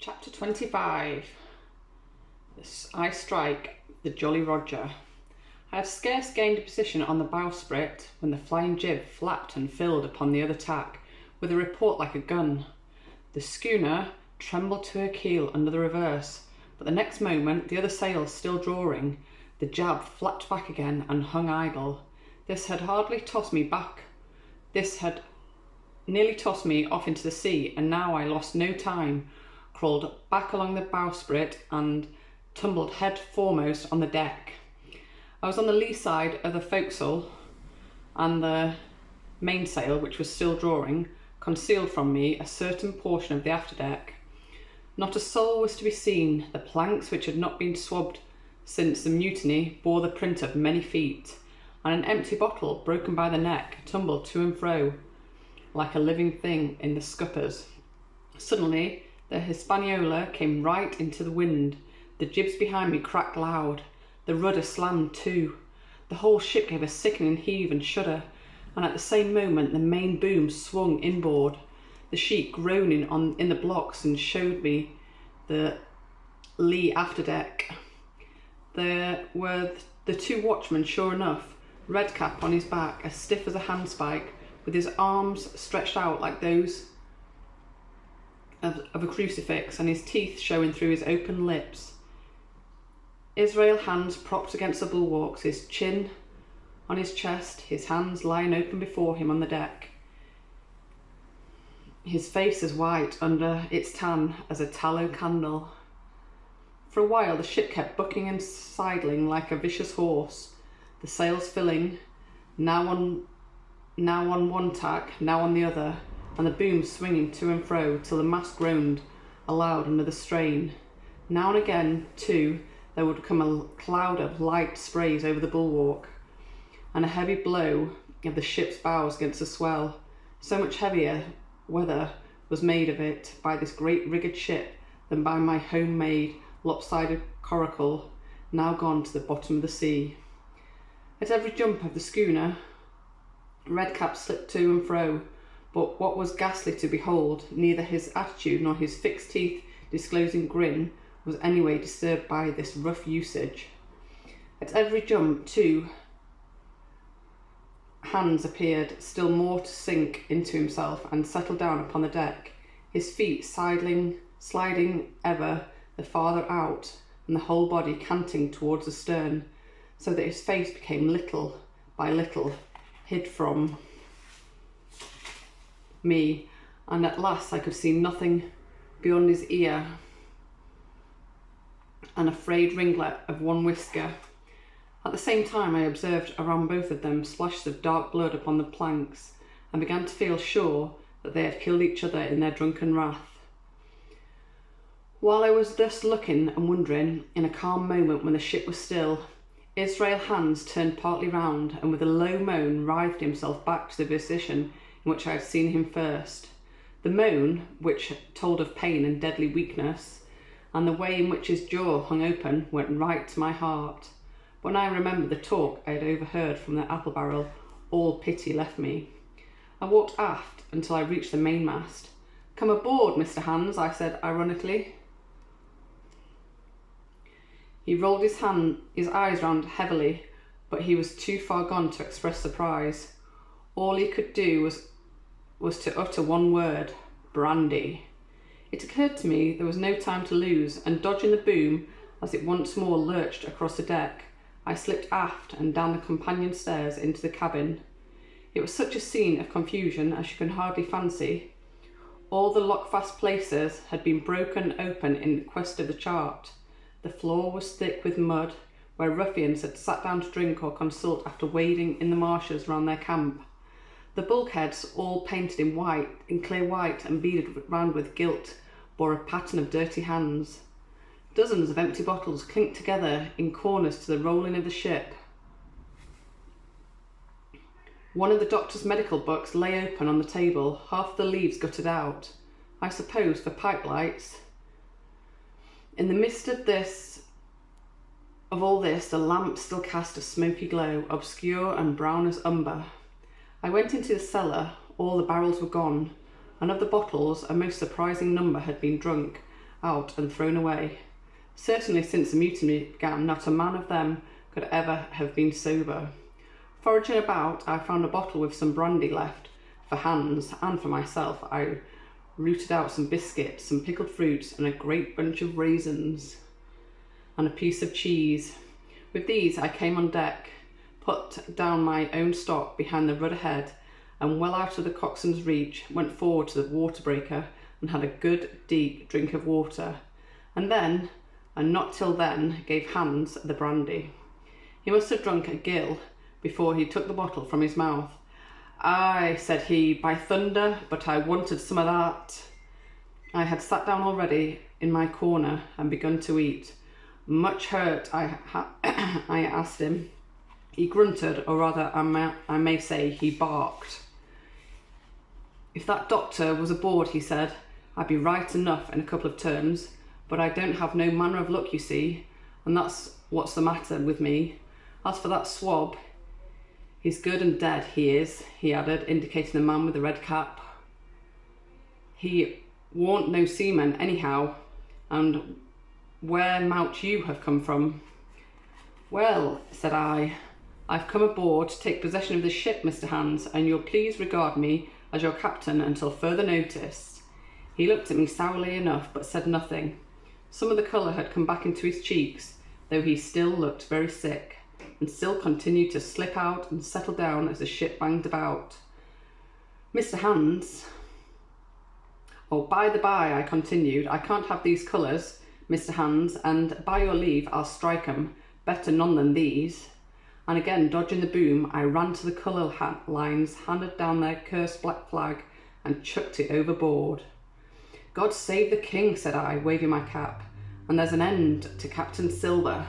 Chapter 25. I strike the Jolly Roger. I had scarce gained a position on the bowsprit when the flying jib flapped and filled upon the other tack with a report like a gun. The schooner trembled to her keel under the reverse, but the next moment, the other sails still drawing, the jib flapped back again and hung idle. This had nearly tossed me off into the sea, and now I lost no time, crawled back along the bowsprit and tumbled head foremost on the deck. I was on the lee side of the forecastle, and the mainsail, which was still drawing, concealed from me a certain portion of the afterdeck. Not a soul was to be seen. The planks, which had not been swabbed since the mutiny, bore the print of many feet, and an empty bottle, broken by the neck, tumbled to and fro like a living thing in the scuppers. Suddenly the Hispaniola came right into the wind. The jibs behind me cracked loud. The rudder slammed to. The whole ship gave a sickening heave and shudder, and at the same moment the main boom swung inboard. The sheet groaning in the blocks and showed me the lee afterdeck. There were the two watchmen, sure enough, Redcap on his back, as stiff as a handspike, with his arms stretched out like those of a crucifix, and his teeth showing through his open lips. Israel, hands propped against the bulwarks, his chin on his chest, his hands lying open before him on the deck, his face as white under its tan as a tallow candle. For a while the ship kept bucking and sidling like a vicious horse, the sails filling, now on one tack, now on the other, and the boom swinging to and fro till the mast groaned aloud under the strain. Now and again, too, there would come a cloud of light sprays over the bulwark, and a heavy blow of the ship's bows against the swell. So much heavier weather was made of it by this great rigged ship than by my homemade lopsided coracle, now gone to the bottom of the sea. At every jump of the schooner, Redcap slipped to and fro, but what was ghastly to behold, neither his attitude nor his fixed teeth disclosing grin was anyway disturbed by this rough usage. At every jump, too, Hans appeared still more to sink into himself and settle down upon the deck, his feet sliding ever the farther out, and the whole body canting towards the stern, so that his face became little by little hid from me, and at last I could see nothing beyond his ear and a frayed ringlet of one whisker. At the same time I observed around both of them splashes of dark blood upon the planks, and began to feel sure that they had killed each other in their drunken wrath. While I was thus looking and wondering, in a calm moment when the ship was still, Israel Hans turned partly round, and with a low moan writhed himself back to the position in which I had seen him first. The moan, which told of pain and deadly weakness, and the way in which his jaw hung open, went right to my heart. When I remembered the talk I had overheard from the apple barrel, all pity left me. I walked aft until I reached the mainmast. "Come aboard, Mr. Hans," I said ironically. He rolled his eyes round heavily, but he was too far gone to express surprise. All he could do was to utter one word: brandy. It occurred to me there was no time to lose, and dodging the boom as it once more lurched across the deck, I slipped aft and down the companion stairs into the cabin. It was such a scene of confusion as you can hardly fancy. All the lockfast places had been broken open in quest of the chart. The floor was thick with mud, where ruffians had sat down to drink or consult after wading in the marshes round their camp. The bulkheads, all painted in clear white and beaded round with gilt, bore a pattern of dirty hands. Dozens of empty bottles clinked together in corners to the rolling of the ship. One of the doctor's medical books lay open on the table, half the leaves gutted out, I suppose for pipe lights. In the midst of all this, the lamp still cast a smoky glow, obscure and brown as umber. I went into the cellar. All the barrels were gone, and of the bottles a most surprising number had been drunk, out and thrown away. Certainly since the mutiny began, not a man of them could ever have been sober. Foraging about, I found a bottle with some brandy left for Hans, and for myself I rooted out some biscuits, some pickled fruits, and a great bunch of raisins, and a piece of cheese. With these I came on deck, put down my own stock behind the rudder head, and well out of the coxswain's reach, went forward to the water breaker and had a good deep drink of water, and then, and not till then, gave Hans the brandy. He must have drunk a gill before he took the bottle from his mouth. "Aye," said he, "by thunder, but I wanted some of that." I had sat down already in my corner and begun to eat. Much hurt, I asked him. He grunted, or rather I may say he barked. "If that doctor was aboard," he said, "I'd be right enough in a couple of terms, but I don't have no manner of luck, you see, and that's what's the matter with me. As for that swab, he's good and dead, he is," he added, indicating the man with the red cap. "He warn't no seaman anyhow, and where mout you have come from?" "Well," said I, "I've come aboard to take possession of this ship, Mr. Hans, and you'll please regard me as your captain until further notice." He looked at me sourly enough, but said nothing. Some of the colour had come back into his cheeks, though he still looked very sick, and still continued to slip out and settle down as the ship banged about. "Mr. Hans, oh, by the by," I continued, "I can't have these colours, Mr. Hans, and by your leave I'll strike 'em, better none than these." And again dodging the boom, I ran to the colour lines, handed down their cursed black flag, and chucked it overboard. "God save the king," said I, waving my cap, "and there's an end to Captain Silver."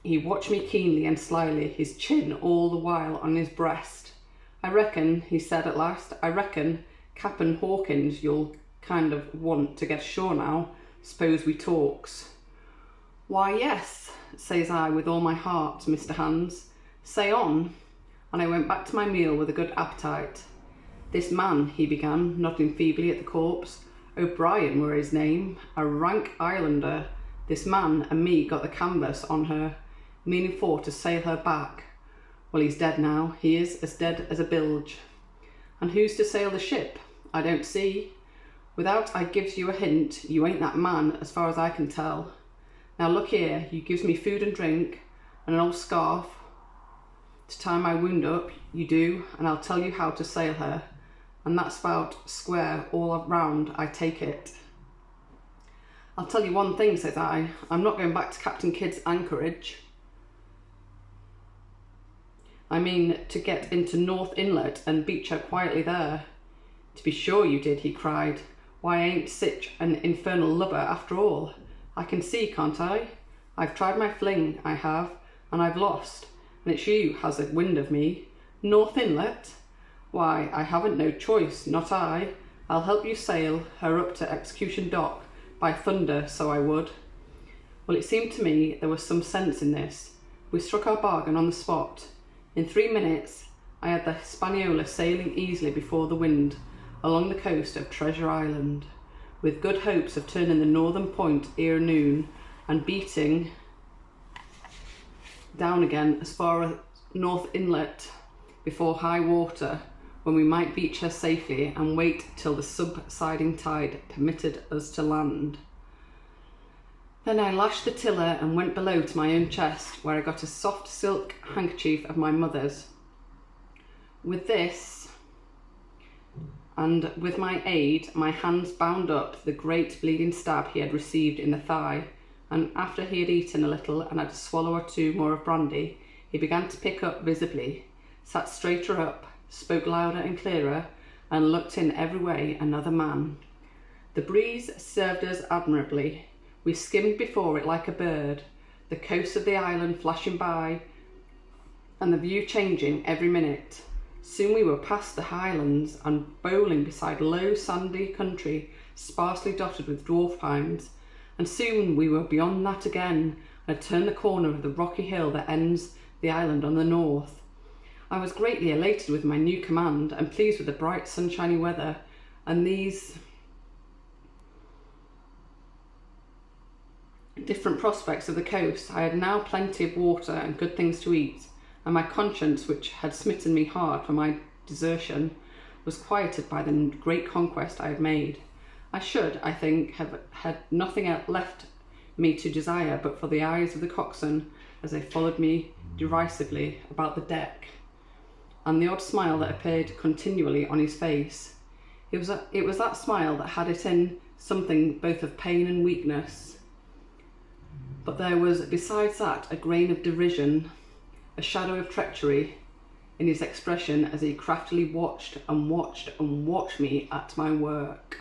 He watched me keenly and slyly, his chin all the while on his breast. "I reckon," he said at last, "I reckon, Cap'n Hawkins, you'll kind of want to get ashore now. S'pose we talks." "Why, yes," says I with all my heart, "Mr. Hans. Say on." And I went back to my meal with a good appetite. "This man," he began, nodding feebly at the corpse, "O'Brien were his name, a rank islander. This man and me got the canvas on her, meaning for to sail her back. Well, he's dead now, he is as dead as a bilge. And who's to sail the ship? I don't see. Without I gives you a hint, you ain't that man as far as I can tell. Now look here, you gives me food and drink, and an old scarf to tie my wound up, you do, and I'll tell you how to sail her, and that's about square all round, I take it." "I'll tell you one thing," says I, "I'm not going back to Captain Kidd's anchorage. I mean to get into North Inlet and beach her quietly there." "To be sure you did," he cried. "Why, I ain't sich an infernal lubber after all. I can see, can't I? I've tried my fling, I have, and I've lost, and it's you has a wind of me. North Inlet? Why, I haven't no choice, not I. I'll help you sail her up to Execution Dock, by thunder, so I would." Well, it seemed to me there was some sense in this. We struck our bargain on the spot. In 3 minutes, I had the Hispaniola sailing easily before the wind, along the coast of Treasure Island, with good hopes of turning the northern point ere noon, and beating down again as far as North Inlet before high water, when we might beach her safely and wait till the subsiding tide permitted us to land. Then I lashed the tiller and went below to my own chest, where I got a soft silk handkerchief of my mother's. With this, and with my aid, my hands bound up the great bleeding stab he had received in the thigh, and after he had eaten a little and had a swallow or two more of brandy, he began to pick up visibly, sat straighter up, spoke louder and clearer, and looked in every way another man. The breeze served us admirably. We skimmed before it like a bird, the coast of the island flashing by, and the view changing every minute. Soon we were past the highlands and bowling beside low sandy country sparsely dotted with dwarf pines, and soon we were beyond that again and had turned the corner of the rocky hill that ends the island on the north. I was greatly elated with my new command and pleased with the bright sunshiny weather and these different prospects of the coast, I had now plenty of water and good things to eat, and my conscience, which had smitten me hard for my desertion, was quieted by the great conquest I had made. I should, I think, have had nothing left me to desire but for the eyes of the coxswain as they followed me derisively about the deck, and the odd smile that appeared continually on his face. It was that smile that had it in something both of pain and weakness, but there was besides that a grain of derision, a shadow of treachery in his expression as he craftily watched and watched and watched me at my work.